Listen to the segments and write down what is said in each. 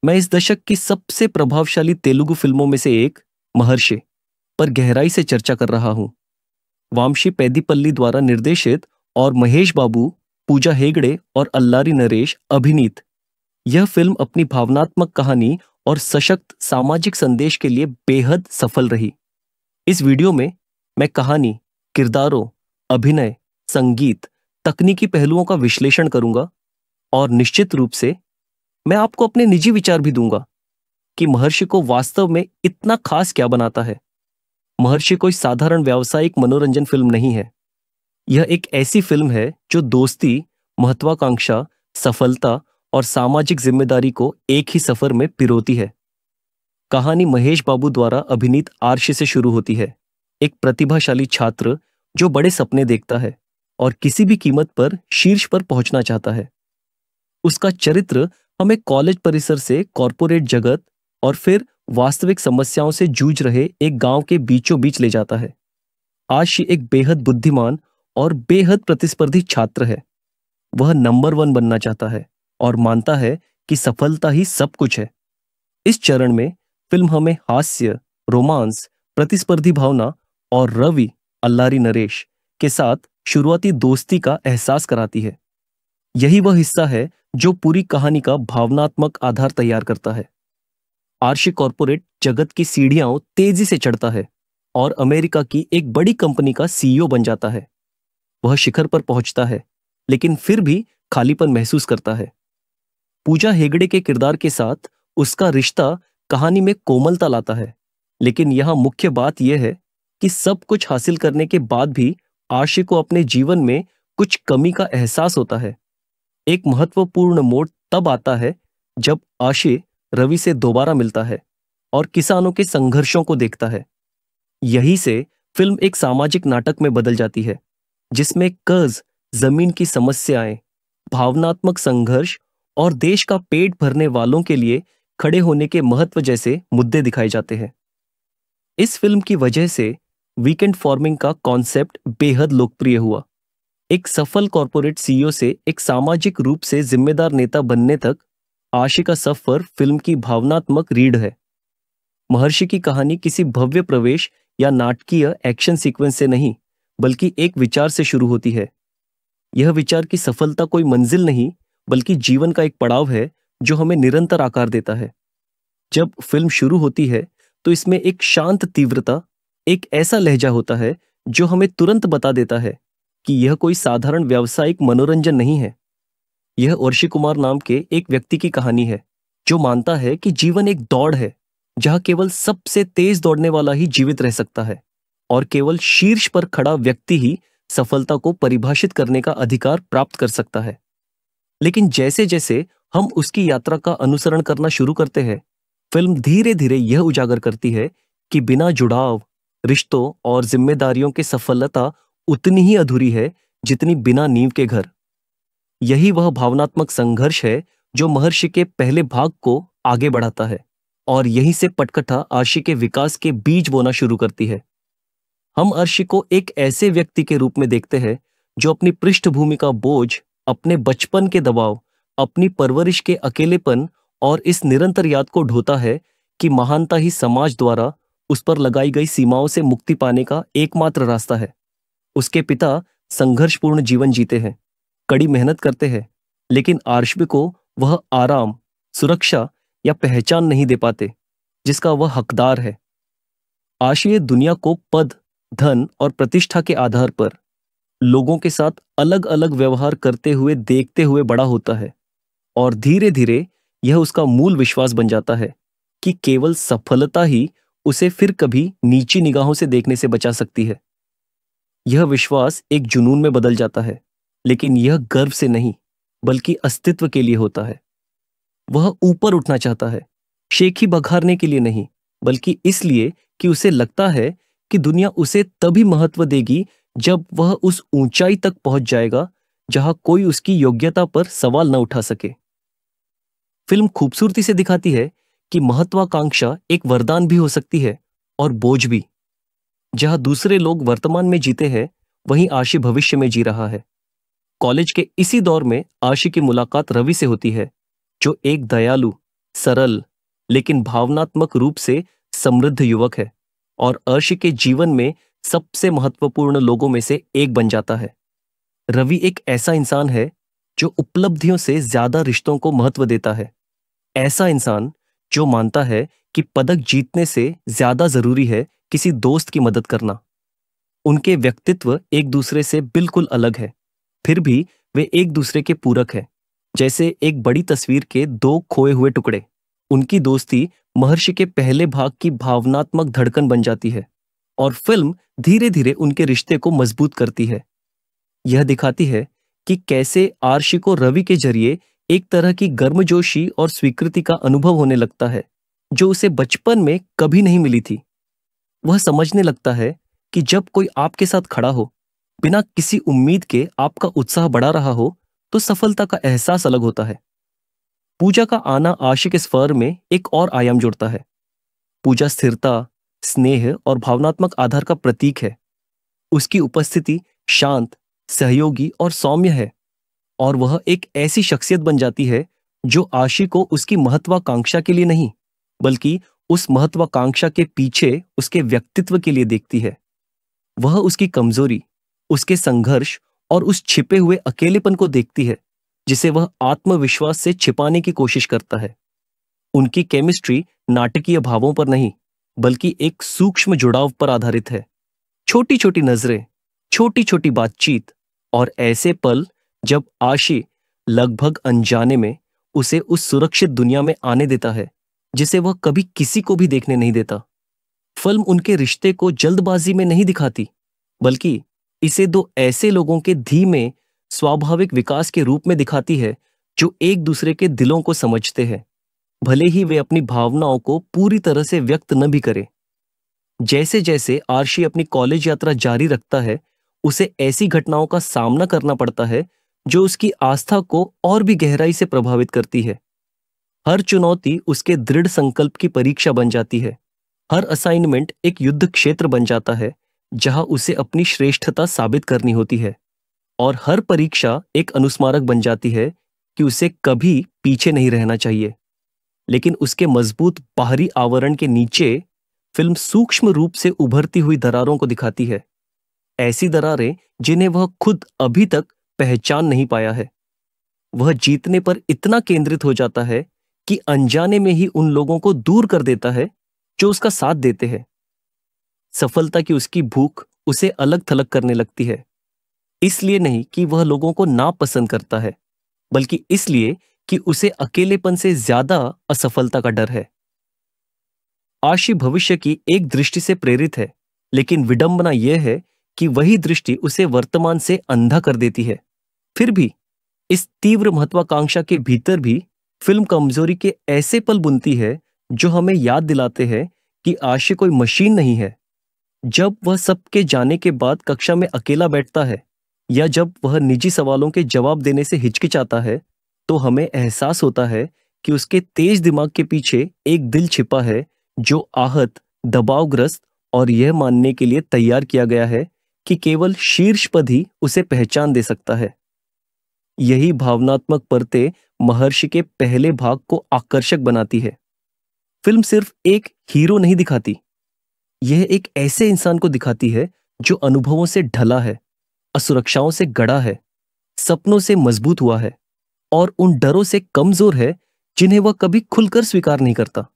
मैं इस दशक की सबसे प्रभावशाली तेलुगु फिल्मों में से एक महर्षि पर गहराई से चर्चा कर रहा हूं। वामशी पेद्दीपल्ली द्वारा निर्देशित और महेश बाबू, पूजा हेगड़े और अल्लारी नरेश अभिनीत यह फिल्म अपनी भावनात्मक कहानी और सशक्त सामाजिक संदेश के लिए बेहद सफल रही। इस वीडियो में मैं कहानी, किरदारों, अभिनय, संगीत, तकनीकी पहलुओं का विश्लेषण करूंगा और निश्चित रूप से मैं आपको अपने निजी विचार भी दूंगा कि महर्षि को वास्तव में इतना खास क्या बनाता है। महर्षि कोई साधारण व्यावसायिक मनोरंजन फिल्म नहीं है। यह एक ऐसी फिल्म है जो दोस्ती, महत्वाकांक्षा, सफलता और सामाजिक जिम्मेदारी को एक ही सफर में पिरोती है। कहानी महेश बाबू द्वारा अभिनीत आर्षि से शुरू होती है। एक प्रतिभाशाली छात्र जो बड़े सपने देखता है और किसी भी कीमत पर शीर्ष पर पहुंचना चाहता है। उसका चरित्र हमें कॉलेज परिसर से कॉरपोरेट जगत और फिर वास्तविक समस्याओं से जूझ रहे एक गांव के बीचों बीच ले जाता है। आर्षि एक बेहद बुद्धिमान और बेहद प्रतिस्पर्धी छात्र है। वह नंबर 1 बनना चाहता है और मानता है कि सफलता ही सब कुछ है। इस चरण में फिल्म हमें हास्य, रोमांस, प्रतिस्पर्धी भावना और रवि, अल्लारी नरेश के साथ शुरुआती दोस्ती का एहसास कराती है। यही वह हिस्सा है जो पूरी कहानी का भावनात्मक आधार तैयार करता है। आर्षि कॉरपोरेट जगत की सीढ़ियां तेजी से चढ़ता है और अमेरिका की एक बड़ी कंपनी का सीईओ बन जाता है। वह शिखर पर पहुंचता है, लेकिन फिर भी खालीपन महसूस करता है। पूजा हेगड़े के किरदार के साथ उसका रिश्ता कहानी में कोमलता लाता है, लेकिन यहां मुख्य बात यह है कि सब कुछ हासिल करने के बाद भी आर्षि को अपने जीवन में कुछ कमी का एहसास होता है। एक महत्वपूर्ण मोड़ तब आता है जब आर्षि रवि से दोबारा मिलता है और किसानों के संघर्षों को देखता है। यही से फिल्म एक सामाजिक नाटक में बदल जाती है, जिसमें कर्ज, जमीन की समस्याएं, भावनात्मक संघर्ष और देश का पेट भरने वालों के लिए खड़े होने के महत्व जैसे मुद्दे दिखाए जाते हैं। इस फिल्म की वजह से वीकेंड फार्मिंग का कॉन्सेप्ट बेहद लोकप्रिय हुआ। एक सफल कॉरपोरेट सीईओ से एक सामाजिक रूप से जिम्मेदार नेता बनने तक आर्षि का सफर फिल्म की भावनात्मक रीढ़ है। महर्षि की कहानी किसी भव्य प्रवेश या नाटकीय एक्शन सीक्वेंस से नहीं, बल्कि एक विचार से शुरू होती है। यह विचार की सफलता कोई मंजिल नहीं, बल्कि जीवन का एक पड़ाव है जो हमें निरंतर आकार देता है। जब फिल्म शुरू होती है तो इसमें एक शांत तीव्रता, एक ऐसा लहजा होता है जो हमें तुरंत बता देता है कि यह कोई साधारण व्यावसायिक मनोरंजन नहीं है। यह अर्शी कुमार नाम के एक व्यक्ति की कहानी है जो मानता है कि जीवन एक दौड़ है जहां केवल सबसे तेज दौड़ने वाला ही जीवित रह सकता है और केवल शीर्ष पर खड़ा व्यक्ति ही सफलता को परिभाषित करने का अधिकार प्राप्त कर सकता है। लेकिन जैसे जैसे हम उसकी यात्रा का अनुसरण करना शुरू करते हैं, फिल्म धीरे धीरे यह उजागर करती है कि बिना जुड़ाव, रिश्तों और जिम्मेदारियों के सफलता उतनी ही अधूरी है जितनी बिना नींव के घर। यही वह भावनात्मक संघर्ष है जो महर्षि के पहले भाग को आगे बढ़ाता है और यहीं से पटकथा आर्षि के विकास के बीज बोना शुरू करती है। हम आर्षि को एक ऐसे व्यक्ति के रूप में देखते हैं जो अपनी पृष्ठभूमि का बोझ, अपने बचपन के दबाव, अपनी परवरिश के अकेलेपन और इस निरंतर याद को ढोता है कि महानता ही समाज द्वारा उस पर लगाई गई सीमाओं से मुक्ति पाने का एकमात्र रास्ता है। उसके पिता संघर्षपूर्ण जीवन जीते हैं, कड़ी मेहनत करते हैं, लेकिन आर्षि को वह आराम, सुरक्षा या पहचान नहीं दे पाते जिसका वह हकदार है। आर्षि दुनिया को पद, धन और प्रतिष्ठा के आधार पर लोगों के साथ अलग अलग व्यवहार करते हुए देखते हुए बड़ा होता है और धीरे धीरे यह उसका मूल विश्वास बन जाता है कि केवल सफलता ही उसे फिर कभी नीची निगाहों से देखने से बचा सकती है। यह विश्वास एक जुनून में बदल जाता है, लेकिन यह गर्व से नहीं बल्कि अस्तित्व के लिए होता है। वह ऊपर उठना चाहता है, शेखी बघारने के लिए नहीं, बल्कि इसलिए कि उसे लगता है कि दुनिया उसे तभी महत्व देगी जब वह उस ऊंचाई तक पहुंच जाएगा जहां कोई उसकी योग्यता पर सवाल न उठा सके। फिल्म खूबसूरती से दिखाती है कि महत्वाकांक्षा एक वरदान भी हो सकती है और बोझ भी। जहां दूसरे लोग वर्तमान में जीते हैं, वहीं आर्षि भविष्य में जी रहा है। कॉलेज के इसी दौर में आर्षि की मुलाकात रवि से होती है, जो एक दयालु, सरल लेकिन भावनात्मक रूप से समृद्ध युवक है और अर्शी के जीवन में सबसे महत्वपूर्ण लोगों में से एक बन जाता है। रवि एक ऐसा इंसान है जो उपलब्धियों से ज्यादा रिश्तों को महत्व देता है। ऐसा इंसान जो मानता है कि पदक जीतने से ज्यादा जरूरी है किसी दोस्त की मदद करना। उनके व्यक्तित्व एक दूसरे से बिल्कुल अलग है, फिर भी वे एक दूसरे के पूरक हैं, जैसे एक बड़ी तस्वीर के दो खोए हुए टुकड़े। उनकी दोस्ती महर्षि के पहले भाग की भावनात्मक धड़कन बन जाती है और फिल्म धीरे धीरे उनके रिश्ते को मजबूत करती है। यह दिखाती है कि कैसे आर्शी को रवि के जरिए एक तरह की गर्मजोशी और स्वीकृति का अनुभव होने लगता है जो उसे बचपन में कभी नहीं मिली थी। वह समझने लगता है कि जब कोई आपके साथ खड़ा हो, बिना किसी उम्मीद के आपका उत्साह बढ़ा रहा हो, तो सफलता का एहसास अलग होता है। पूजा का आना आशिक इस फर में एक और आयाम जोड़ता है। पूजा स्थिरता, स्नेह और भावनात्मक आधार का प्रतीक है। उसकी उपस्थिति शांत, सहयोगी और सौम्य है और वह एक ऐसी शख्सियत बन जाती है जो आशी को उसकी महत्वाकांक्षा के लिए नहीं, बल्कि उस महत्वाकांक्षा के पीछे उसके व्यक्तित्व के लिए देखती है। वह उसकी कमजोरी, उसके संघर्ष और उस छिपे हुए अकेलेपन को देखती है जिसे वह आत्मविश्वास से छिपाने की कोशिश करता है। उनकी केमिस्ट्री नाटकीय भावों पर नहीं, बल्कि एक सूक्ष्म जुड़ाव पर आधारित है। छोटी छोटी नजरें, छोटी छोटी बातचीत और ऐसे पल जब आशी लगभग अनजाने में उसे उस सुरक्षित दुनिया में आने देता है जिसे वह कभी किसी को भी देखने नहीं देता। फिल्म उनके रिश्ते को जल्दबाजी में नहीं दिखाती, बल्कि इसे दो ऐसे लोगों के धीमे स्वाभाविक विकास के रूप में दिखाती है जो एक दूसरे के दिलों को समझते हैं, भले ही वे अपनी भावनाओं को पूरी तरह से व्यक्त न भी करें। जैसे जैसे आर्शी अपनी कॉलेज यात्रा जारी रखता है, उसे ऐसी घटनाओं का सामना करना पड़ता है जो उसकी आस्था को और भी गहराई से प्रभावित करती है। हर चुनौती उसके दृढ़ संकल्प की परीक्षा बन जाती है। हर असाइनमेंट एक युद्ध क्षेत्र बन जाता है जहां उसे अपनी श्रेष्ठता साबित करनी होती है और हर परीक्षा एक अनुस्मारक बन जाती है कि उसे कभी पीछे नहीं रहना चाहिए। लेकिन उसके मजबूत बाहरी आवरण के नीचे फिल्म सूक्ष्म रूप से उभरती हुई दरारों को दिखाती है, ऐसी दरारें जिन्हें वह खुद अभी तक पहचान नहीं पाया है। वह जीतने पर इतना केंद्रित हो जाता है कि अनजाने में ही उन लोगों को दूर कर देता है जो उसका साथ देते हैं। सफलता की उसकी भूख उसे अलग थलग करने लगती है, इसलिए नहीं कि वह लोगों को नापसंद करता है, बल्कि इसलिए कि उसे अकेलेपन से ज्यादा असफलता का डर है। आशी भविष्य की एक दृष्टि से प्रेरित है, लेकिन विडंबना यह है कि वही दृष्टि उसे वर्तमान से अंधा कर देती है। फिर भी इस तीव्र महत्वाकांक्षा के भीतर भी फिल्म कमजोरी के ऐसे पल बुनती है जो हमें याद दिलाते हैं कि आशी कोई मशीन नहीं है। जब वह सबके जाने के बाद कक्षा में अकेला बैठता है या जब वह निजी सवालों के जवाब देने से हिचकिचाता है, तो हमें एहसास होता है कि उसके तेज दिमाग के पीछे एक दिल छिपा है जो आहत, दबावग्रस्त और यह मानने के लिए तैयार किया गया है कि केवल शीर्ष पद ही उसे पहचान दे सकता है। यही भावनात्मक परतें महर्षि के पहले भाग को आकर्षक बनाती है। फिल्म सिर्फ एक हीरो नहीं दिखाती, यह एक ऐसे इंसान को दिखाती है जो अनुभवों से ढला है, असुरक्षाओं से गड़ा है, सपनों से मजबूत हुआ है और उन डरों से कमजोर है जिन्हें वह कभी खुलकर स्वीकार नहीं करता।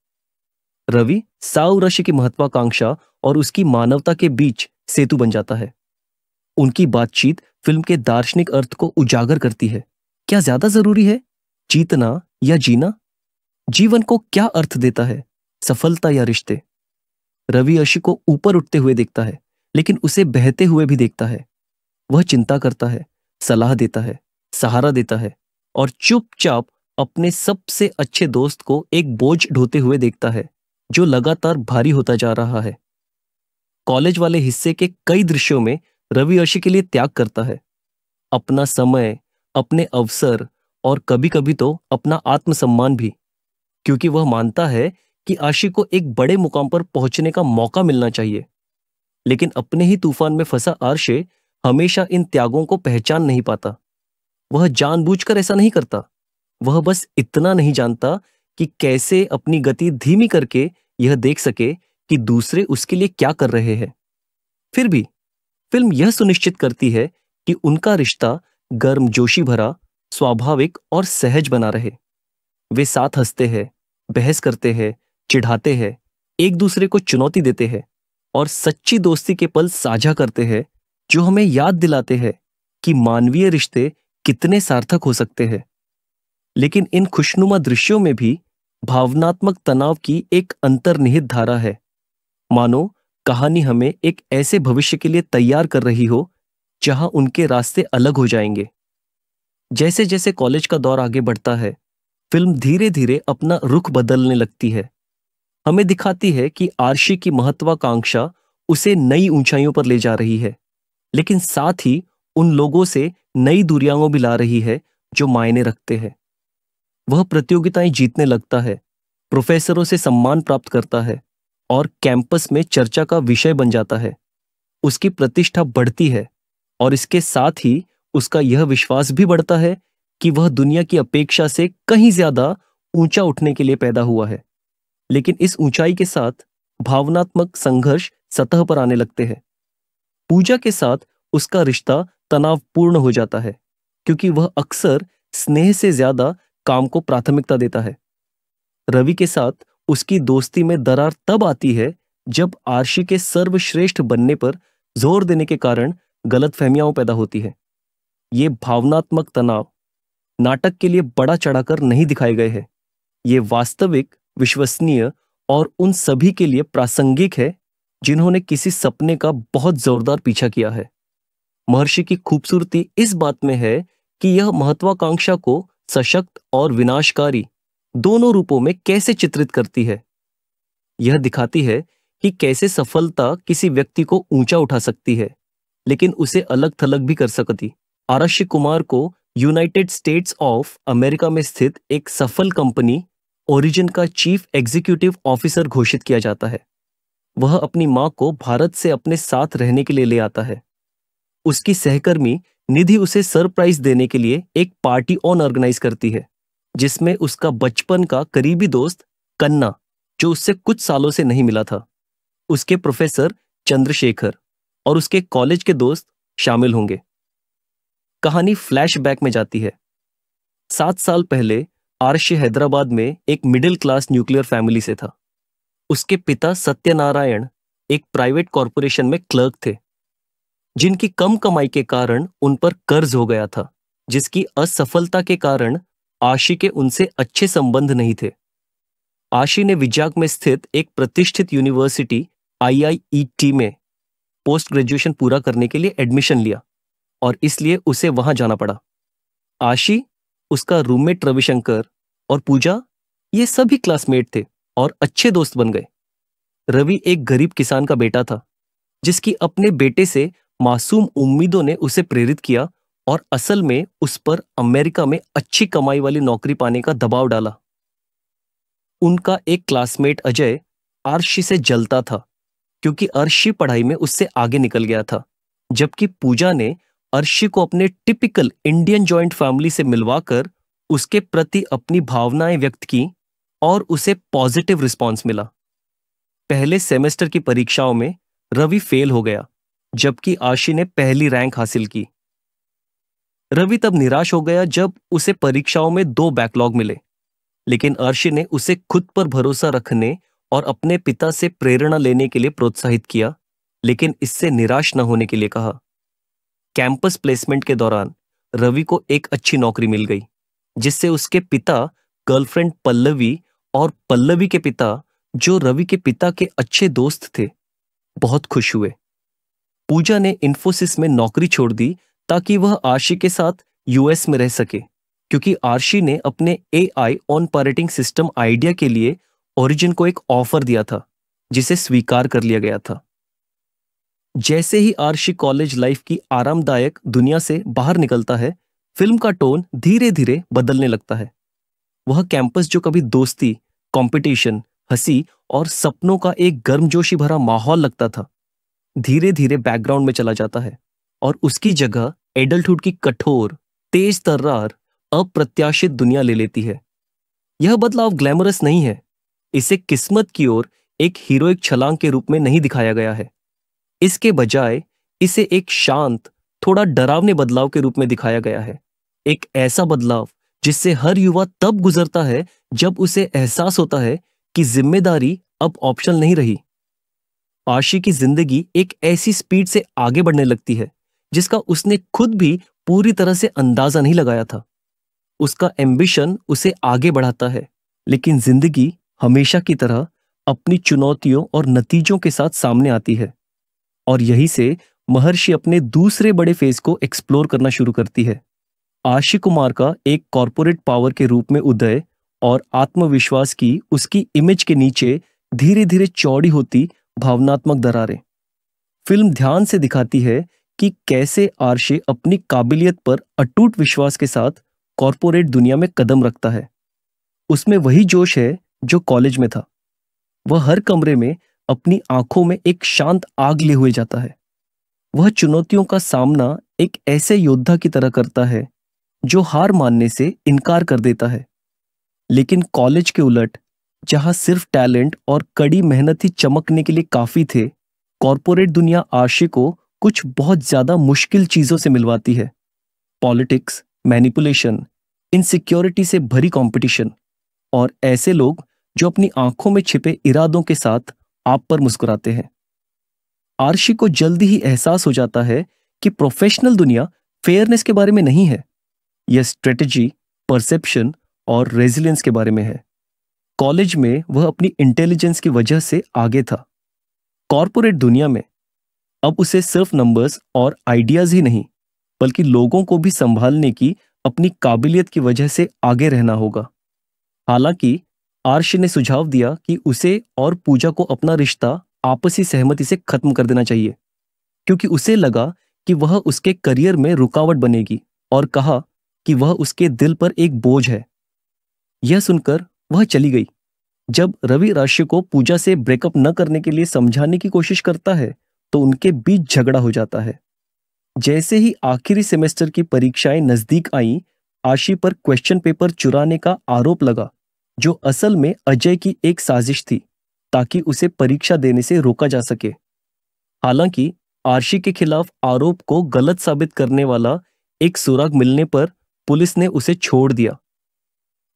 रवि साउरशी की महत्वाकांक्षा और उसकी मानवता के बीच सेतु बन जाता है। उनकी बातचीत फिल्म के दार्शनिक अर्थ को उजागर करती है। क्या ज्यादा जरूरी है, जीतना या जीना? जीवन को क्या अर्थ देता है, सफलता या रिश्ते? रवि अर्शी को ऊपर उठते हुए देखता है, लेकिन उसे बहते हुए भी देखता है। वह चिंता करता है, सलाह देता है, सहारा देता है और चुपचाप अपने सबसे अच्छे दोस्त को एक बोझ ढोते हुए देखता है जो लगातार भारी होता जा रहा है। कॉलेज वाले हिस्से के कई दृश्यों में रवि अर्शी के लिए त्याग करता है, अपना समय, अपने अवसर और कभी कभी तो अपना आत्मसम्मान भी, क्योंकि वह मानता है कि आशी को एक बड़े मुकाम पर पहुंचने का मौका मिलना चाहिए। लेकिन अपने ही तूफान में फंसा आर्शे हमेशा इन त्यागों को पहचान नहीं पाता। वह जानबूझकर ऐसा नहीं करता, वह बस इतना नहीं जानता कि कैसे अपनी गति धीमी करके यह देख सके कि दूसरे उसके लिए क्या कर रहे हैं। फिर भी फिल्म यह सुनिश्चित करती है कि उनका रिश्ता गर्मजोशी भरा, स्वाभाविक और सहज बना रहे। वे साथ हंसते हैं, बहस करते हैं, चिढ़ाते हैं, एक दूसरे को चुनौती देते हैं और सच्ची दोस्ती के पल साझा करते हैं, जो हमें याद दिलाते हैं कि मानवीय रिश्ते कितने सार्थक हो सकते हैं। लेकिन इन खुशनुमा दृश्यों में भी भावनात्मक तनाव की एक अंतर्निहित धारा है, मानो कहानी हमें एक ऐसे भविष्य के लिए तैयार कर रही हो जहां उनके रास्ते अलग हो जाएंगे। जैसे जैसे कॉलेज का दौर आगे बढ़ता है, फिल्म धीरे धीरे अपना रुख बदलने लगती है। हमें दिखाती है कि आर्शी की महत्वाकांक्षा उसे नई ऊंचाइयों पर ले जा रही है, लेकिन साथ ही उन लोगों से नई दूरियां भी ला रही है जो मायने रखते हैं। वह प्रतियोगिताएं जीतने लगता है, प्रोफेसरों से सम्मान प्राप्त करता है और कैंपस में चर्चा का विषय बन जाता है। उसकी प्रतिष्ठा बढ़ती है और इसके साथ ही उसका यह विश्वास भी बढ़ता है कि वह दुनिया की अपेक्षा से कहीं ज्यादा ऊंचा उठने के लिए पैदा हुआ है। लेकिन इस ऊंचाई के साथ भावनात्मक संघर्ष सतह पर आने लगते हैं। पूजा के साथ उसका रिश्ता तनावपूर्ण हो जाता है, क्योंकि वह अक्सर स्नेह से ज्यादा काम को प्राथमिकता देता है। रवि के साथ उसकी दोस्ती में दरार तब आती है जब आर्शी के सर्वश्रेष्ठ बनने पर जोर देने के कारण गलतफहमियां पैदा होती है। ये भावनात्मक तनाव नाटक के लिए बड़ा चढ़ाकर नहीं दिखाए गए हैं। ये वास्तविक, विश्वसनीय और उन सभी के लिए प्रासंगिक है जिन्होंने किसी सपने का बहुत जोरदार पीछा किया है। महर्षि की खूबसूरती इस बात में है कि यह महत्वाकांक्षा को सशक्त और विनाशकारी दोनों रूपों में कैसे चित्रित करती है। यह दिखाती है कि कैसे सफलता किसी व्यक्ति को ऊंचा उठा सकती है, लेकिन उसे अलग थलग भी कर सकती। आरश्य कुमार को यूनाइटेड स्टेट्स ऑफ अमेरिका में स्थित एक सफल कंपनी ओरिजिन का चीफ एग्जीक्यूटिव ऑफिसर घोषित किया जाता है। वह अपनी मां को भारत से अपने साथ रहने के लिए ले आता है। उसकी सहकर्मी निधि उसे सरप्राइज देने के लिए एक पार्टी ऑर्गेनाइज करती है, जिसमें उसका बचपन का करीबी दोस्त कन्ना, जो उससे कुछ सालों से नहीं मिला था, उसके प्रोफेसर चंद्रशेखर और उसके कॉलेज के दोस्त शामिल होंगे। कहानी फ्लैशबैक में जाती है। 7 साल पहले आर्ष्य हैदराबाद में एक मिडिल क्लास न्यूक्लियर फैमिली से था। उसके पिता सत्यनारायण एक प्राइवेट कॉरपोरेशन में क्लर्क थे, जिनकी कम कमाई के कारण उन पर कर्ज हो गया था, जिसकी असफलता के कारण आशी के उनसे अच्छे संबंध नहीं थे। आशी ने विजाग में स्थित एक प्रतिष्ठित यूनिवर्सिटी IIET में पोस्ट ग्रेजुएशन पूरा करने के लिए एडमिशन लिया और इसलिए उसे वहां जाना पड़ा। आशी, उसका रूममेट रविशंकर और पूजा, ये सभी क्लासमेट थे और अच्छे दोस्त बन गए। रवि एक गरीब किसान का बेटा था, जिसकी अपने बेटे से मासूम उम्मीदों ने उसे प्रेरित किया और असल में उस पर अमेरिका में अच्छी कमाई वाली नौकरी पाने का दबाव डाला। उनका एक क्लासमेट अजय अर्शी से जलता था, क्योंकि अर्शी पढ़ाई में उससे आगे निकल गया था, जबकि पूजा ने अर्शी को अपने टिपिकल इंडियन जॉइंट फैमिली से मिलवाकर उसके प्रति अपनी भावनाएं व्यक्त की और उसे पॉजिटिव रिस्पॉन्स मिला। पहले सेमेस्टर की परीक्षाओं में रवि फेल हो गया, जबकि आशी ने पहली रैंक हासिल की। रवि तब निराश हो गया जब उसे परीक्षाओं में 2 बैकलॉग मिले, लेकिन अर्शी ने उसे खुद पर भरोसा रखने और अपने पिता से प्रेरणा लेने के लिए प्रोत्साहित किया, लेकिन इससे निराश न होने के लिए कहा। कैंपस प्लेसमेंट के दौरान रवि को एक अच्छी नौकरी मिल गई, जिससे उसके पिता, गर्लफ्रेंड पल्लवी और पल्लवी के पिता, जो रवि के पिता के अच्छे दोस्त थे, बहुत खुश हुए। पूजा ने इन्फोसिस में नौकरी छोड़ दी ताकि वह आर्शी के साथ US में रह सके, क्योंकि आर्शी ने अपने AI ऑपरेटिंग सिस्टम आइडिया के लिए ओरिजिन को एक ऑफर दिया था, जिसे स्वीकार कर लिया गया था। जैसे ही आर्शी कॉलेज लाइफ की आरामदायक दुनिया से बाहर निकलता है, फिल्म का टोन धीरे धीरे बदलने लगता है। वह कैंपस जो कभी दोस्ती, कंपटीशन, हंसी और सपनों का एक गर्मजोशी भरा माहौल लगता था, धीरे धीरे बैकग्राउंड में चला जाता है और उसकी जगह एडल्टहुड की कठोर, तेज तर्रार, अप्रत्याशित दुनिया ले लेती है। यह बदलाव ग्लैमरस नहीं है। इसे किस्मत की ओर एक हीरोइक छलांग के रूप में नहीं दिखाया गया है। इसके बजाय इसे एक शांत, थोड़ा डरावने बदलाव के रूप में दिखाया गया है। एक ऐसा बदलाव जिससे हर युवा तब गुजरता है जब उसे एहसास होता है कि जिम्मेदारी अब ऑप्शनल नहीं रही। आशी की जिंदगी एक ऐसी स्पीड से आगे बढ़ने लगती है जिसका उसने खुद भी पूरी तरह से अंदाजा नहीं लगाया था। उसका एम्बिशन उसे आगे बढ़ाता है, लेकिन जिंदगी हमेशा की तरह अपनी चुनौतियों और नतीजों के साथ सामने आती है। और यही से महर्षि अपने दूसरे बड़े फेज को एक्सप्लोर करना शुरू करती है। आशी कुमार का एक कॉरपोरेट पावर के रूप में उदय और आत्मविश्वास की उसकी इमेज के नीचे धीरे धीरे चौड़ी होती भावनात्मक दरारें। फिल्म ध्यान से दिखाती है कि कैसे आर्शी अपनी काबिलियत पर अटूट विश्वास के साथ कॉरपोरेट दुनिया में कदम रखता है। उसमें वही जोश है जो कॉलेज में था। वह हर कमरे में अपनी आंखों में एक शांत आग लिए हुए जाता है। वह चुनौतियों का सामना एक ऐसे योद्धा की तरह करता है जो हार मानने से इनकार कर देता है। लेकिन कॉलेज के उलट, जहां सिर्फ टैलेंट और कड़ी मेहनत ही चमकने के लिए काफी थे, कॉरपोरेट दुनिया आशी को कुछ बहुत ज्यादा मुश्किल चीजों से मिलवाती है। पॉलिटिक्स, मैनिपुलेशन, इनसिक्योरिटी से भरी कंपटीशन और ऐसे लोग जो अपनी आंखों में छिपे इरादों के साथ आप पर मुस्कुराते हैं। आर्शी को जल्दी ही एहसास हो जाता है कि प्रोफेशनल दुनिया फेयरनेस के बारे में नहीं है। यह स्ट्रेटजी, परसेप्शन और रेजिलियंस के बारे में है। कॉलेज में वह अपनी इंटेलिजेंस की वजह से आगे था। कॉरपोरेट दुनिया में अब उसे सिर्फ नंबर्स और आइडियाज ही नहीं, बल्कि लोगों को भी संभालने की अपनी काबिलियत की वजह से आगे रहना होगा। हालांकि आर्शी ने सुझाव दिया कि उसे और पूजा को अपना रिश्ता आपसी सहमति से खत्म कर देना चाहिए, क्योंकि उसे लगा कि वह उसके करियर में रुकावट बनेगी, और कहा कि वह उसके दिल पर एक बोझ है। यह सुनकर वह चली गई। जब रवि राशि को पूजा से ब्रेकअप न करने के लिए समझाने की कोशिश करता है तो उनके बीच झगड़ा हो जाता है। जैसे ही आखिरी सेमेस्टर की परीक्षाएं नजदीक आईं, आशी पर क्वेश्चन पेपर चुराने का आरोप लगा, जो असल में अजय की एक साजिश थी ताकि उसे परीक्षा देने से रोका जा सके। हालांकि आशी के खिलाफ आरोप को गलत साबित करने वाला एक सुराग मिलने पर पुलिस ने उसे छोड़ दिया।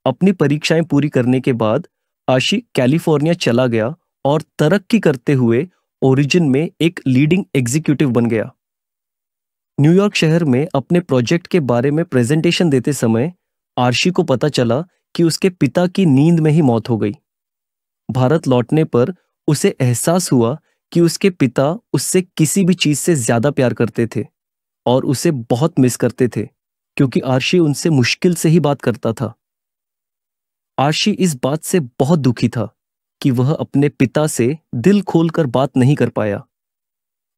अपनी परीक्षाएं पूरी करने के बाद आशी कैलिफोर्निया चला गया और तरक्की करते हुए ओरिजिन में एक लीडिंग एग्जीक्यूटिव बन गया। न्यूयॉर्क शहर में अपने प्रोजेक्ट के बारे में प्रेजेंटेशन देते समय आर्शी को पता चला कि उसके पिता की नींद में ही मौत हो गई। भारत लौटने पर उसे एहसास हुआ कि उसके पिता उससे किसी भी चीज से ज्यादा प्यार करते थे और उसे बहुत मिस करते थे, क्योंकि आर्शी उनसे मुश्किल से ही बात करता था। आर्शी इस बात से बहुत दुखी था कि वह अपने पिता से दिल खोलकर बात नहीं कर पाया।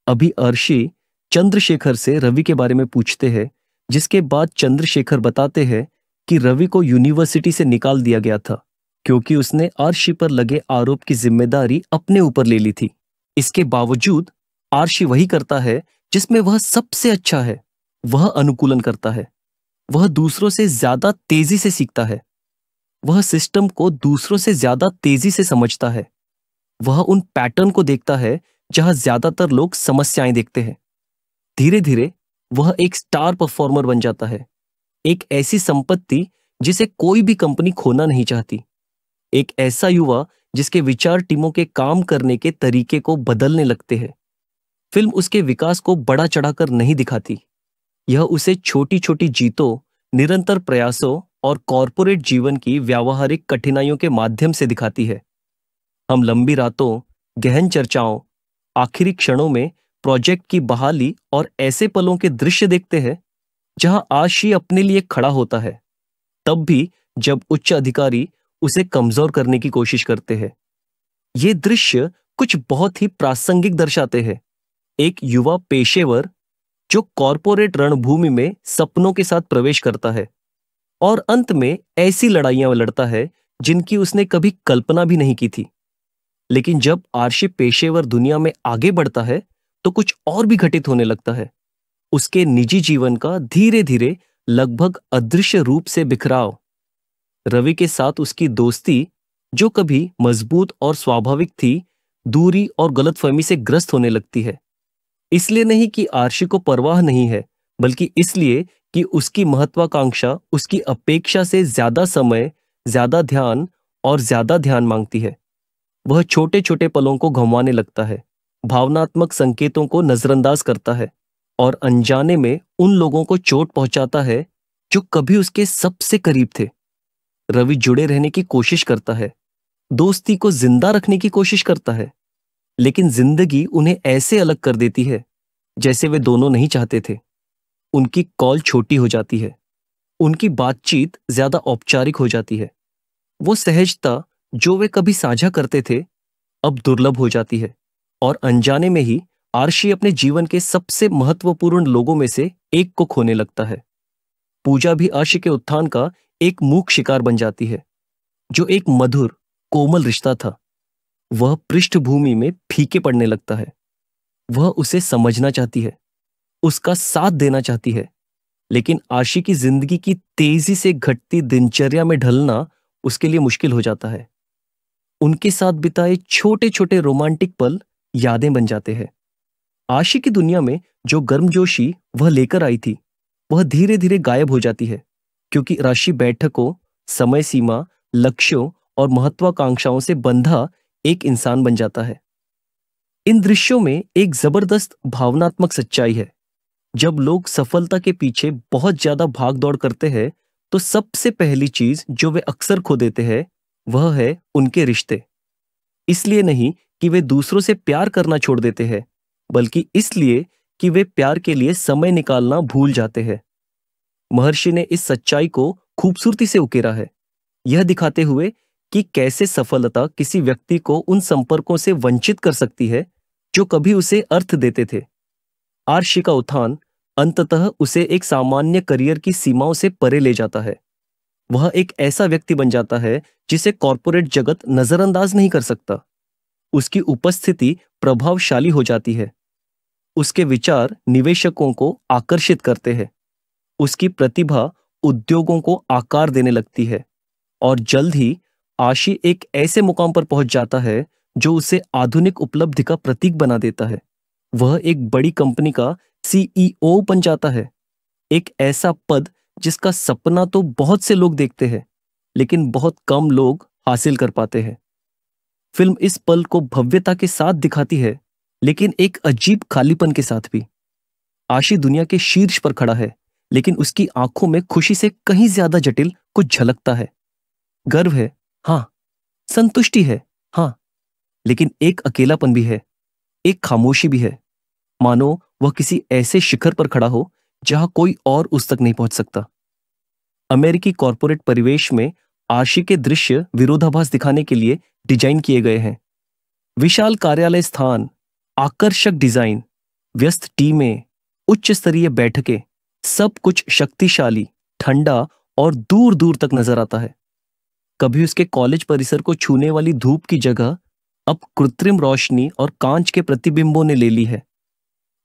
अभी आर्शी चंद्रशेखर से रवि के बारे में पूछते हैं, जिसके बाद चंद्रशेखर बताते हैं कि रवि को यूनिवर्सिटी से निकाल दिया गया था क्योंकि उसने आर्शी पर लगे आरोप की जिम्मेदारी अपने ऊपर ले ली थी। इसके बावजूद आर्शी वही करता है जिसमें वह सबसे अच्छा है। वह अनुकूलन करता है। वह दूसरों से ज्यादा तेजी से सीखता है। वह सिस्टम को दूसरों से ज्यादा तेजी से समझता है। वह उन पैटर्न को देखता है जहां ज्यादातर लोग समस्याएं देखते हैं। धीरे धीरे वह एक स्टार परफॉर्मर बन जाता है, एक ऐसी संपत्ति जिसे कोई भी कंपनी खोना नहीं चाहती, एक ऐसा युवा जिसके विचार टीमों के काम करने के तरीके को बदलने लगते हैं। फिल्म उसके विकास को बड़ा चढ़ाकर नहीं दिखाती, यह उसे छोटी छोटी जीतों, निरंतर प्रयासों और कॉरपोरेट जीवन की व्यावहारिक कठिनाइयों के माध्यम से दिखाती है। हम लंबी रातों, गहन चर्चाओं, आखिरी क्षणों में प्रोजेक्ट की बहाली और ऐसे पलों के दृश्य देखते हैं जहां आशी अपने लिए खड़ा होता है, तब भी जब उच्च अधिकारी उसे कमजोर करने की कोशिश करते हैं। ये दृश्य कुछ बहुत ही प्रासंगिक दर्शाते हैं। एक युवा पेशेवर जो कॉरपोरेट रणभूमि में सपनों के साथ प्रवेश करता है और अंत में ऐसी लड़ाइयां लड़ता है जिनकी उसने कभी कल्पना भी नहीं की थी। लेकिन जब आर्शी पेशेवर दुनिया में आगे बढ़ता है तो कुछ और भी घटित होने लगता है। उसके निजी जीवन का धीरे धीरे लगभग अदृश्य रूप से बिखराव, रवि के साथ उसकी दोस्ती, जो कभी मजबूत और स्वाभाविक थी, दूरी और गलतफहमी से ग्रस्त होने लगती है। इसलिए नहीं कि आरशी को परवाह नहीं है, बल्कि इसलिए कि उसकी महत्वाकांक्षा उसकी अपेक्षा से ज्यादा समय, ज्यादा ध्यान और ज्यादा ध्यान मांगती है। वह छोटे छोटे पलों को गंवाने लगता है, भावनात्मक संकेतों को नजरअंदाज करता है और अनजाने में उन लोगों को चोट पहुंचाता है जो कभी उसके सबसे करीब थे। रवि जुड़े रहने की कोशिश करता है, दोस्ती को जिंदा रखने की कोशिश करता है, लेकिन जिंदगी उन्हें ऐसे अलग कर देती है जैसे वे दोनों नहीं चाहते थे। उनकी कॉल छोटी हो जाती है, उनकी बातचीत ज्यादा औपचारिक हो जाती है। वो सहजता जो वे कभी साझा करते थे, अब दुर्लभ हो जाती है और अनजाने में ही आरशी अपने जीवन के सबसे महत्वपूर्ण लोगों में से एक को खोने लगता है। पूजा भी आरशी के उत्थान का एक मूक शिकार बन जाती है। जो एक मधुर, कोमल रिश्ता था, वह पृष्ठभूमि में फीके पड़ने लगता है। वह उसे समझना चाहती है, उसका साथ देना चाहती है, लेकिन आरशी की जिंदगी की तेजी से घटती दिनचर्या में ढलना उसके लिए मुश्किल हो जाता है। उनके साथ बिताए छोटे छोटे रोमांटिक पल यादें बन जाते हैं। आशी की दुनिया में जो गर्मजोशी वह लेकर आई थी, वह धीरे धीरे गायब हो जाती है, क्योंकि राशि बैठकों, समय सीमा, लक्ष्यों और महत्वाकांक्षाओं से बंधा एक इंसान बन जाता है। इन दृश्यों में एक जबरदस्त भावनात्मक सच्चाई है। जब लोग सफलता के पीछे बहुत ज्यादा भाग दौड़ करते हैं, तो सबसे पहली चीज जो वे अक्सर खो देते हैं, वह है उनके रिश्ते। इसलिए नहीं कि वे दूसरों से प्यार करना छोड़ देते हैं, बल्कि इसलिए कि वे प्यार के लिए समय निकालना भूल जाते हैं। महर्षि ने इस सच्चाई को खूबसूरती से उकेरा है, यह दिखाते हुए कि कैसे सफलता किसी व्यक्ति को उन संपर्कों से वंचित कर सकती है जो कभी उसे अर्थ देते थे। आरशी का उत्थान अंततः उसे एक सामान्य करियर की सीमाओं से परे ले जाता है। वह एक ऐसा व्यक्ति बन जाता है जिसे कॉरपोरेट जगत नजरअंदाज नहीं कर सकता। उसकी उपस्थिति प्रभावशाली हो जाती है, उसके विचार निवेशकों को आकर्षित करते हैं, उसकी प्रतिभा उद्योगों को आकार देने लगती है और जल्द ही आशी एक ऐसे मुकाम पर पहुंच जाता है जो उसे आधुनिक उपलब्धि का प्रतीक बना देता है। वह एक बड़ी कंपनी का सीईओ बन जाता है, एक ऐसा पद जिसका सपना तो बहुत से लोग देखते हैं, लेकिन बहुत कम लोग हासिल कर पाते हैं। फिल्म इस पल को भव्यता के साथ दिखाती है, लेकिन एक अजीब खालीपन के साथ भी। आशी दुनिया के शीर्ष पर खड़ा है, लेकिन उसकी आंखों में खुशी से कहीं ज्यादा जटिल कुछ झलकता है। गर्व है, हाँ, संतुष्टि है, हाँ, लेकिन एक अकेलापन भी है, एक खामोशी भी है, मानो वह किसी ऐसे शिखर पर खड़ा हो जहां कोई और उस तक नहीं पहुंच सकता। अमेरिकी कॉरपोरेट परिवेश में आशी के दृश्य विरोधाभास दिखाने के लिए डिजाइन किए गए हैं। विशाल कार्यालय स्थान, आकर्षक डिजाइन, व्यस्त टीमें, उच्च स्तरीय बैठकें, सब कुछ शक्तिशाली, ठंडा और दूर दूर तक नजर आता है। कभी उसके कॉलेज परिसर को छूने वाली धूप की जगह अब कृत्रिम रोशनी और कांच के प्रतिबिंबों ने ले ली है।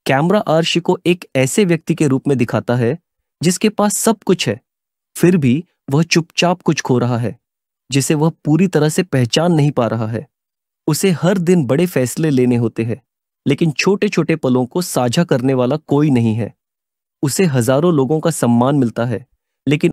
कैमरा आरशी को एक ऐसे व्यक्ति के रूप में दिखाता है जिसके पास सब कुछ है, फिर भी वह चुपचाप कुछ खो रहा है जिसे वह पूरी तरह से पहचान नहीं पा रहा है। उसे हर दिन बड़े फैसले लेने होते हैं, लेकिन छोटे छोटे पलों को साझा करने वाला कोई नहीं है। उसे हजारों लोगों का सम्मान मिलता है, लेकिन